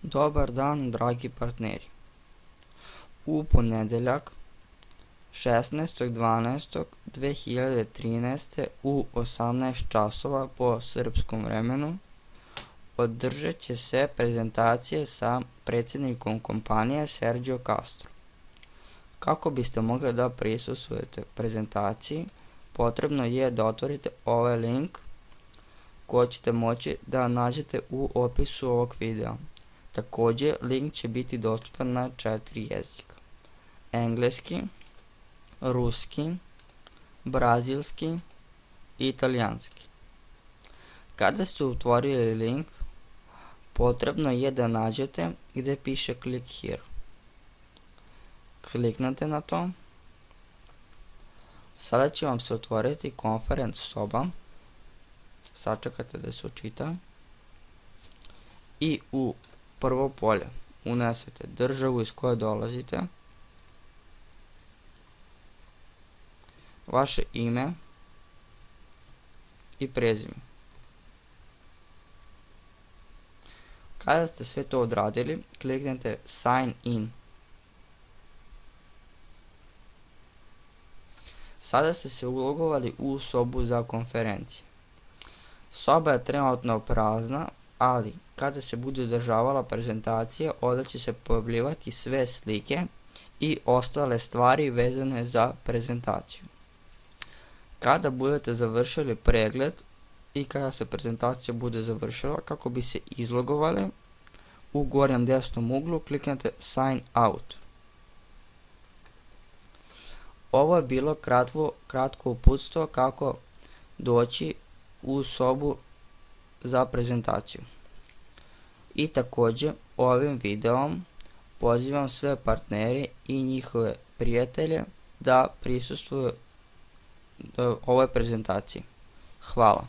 Dobar dan, dragi partneri. U ponedeljak 16.12.2013. u 18 časova po srpskom vremenu održat će se prezentacije sa predsjednikom kompanije Sergio Castro. Kako biste mogli da prisustvujete prezentaciji, potrebno je da otvorite ovaj link koji ćete moći da nađete u opisu ovog videa. Također, link će biti dostupan na 4 jezika: engleski, ruski, brazilski i italijanski. Kada ste otvorili link, potrebno je da nađete gdje piše click here. Kliknete na to. Sada će vam se otvoriti konferenc soba. Sačekajte da se očita. I u prvo polje unesete državu iz koje dolazite, vaše ime i prezime. Kada ste sve to odradili, kliknete Sign in. Sada ste se ulogovali u sobu za konferencije. Soba je trenutno prazna, ali kada se bude održavala prezentacija, ovdje će se pojavljivati sve slike i ostale stvari vezane za prezentaciju. Kada budete završili pregled i kada se prezentacija bude završila, kako bi se izlogovali, u gornjem desnom uglu kliknete Sign out. Ovo je bilo kratko uputstvo kako doći u sobu za prezentaciju. I također ovim videom pozivam sve partnere i njihove prijatelje da prisustvuju ovoj prezentaciji. Hvala.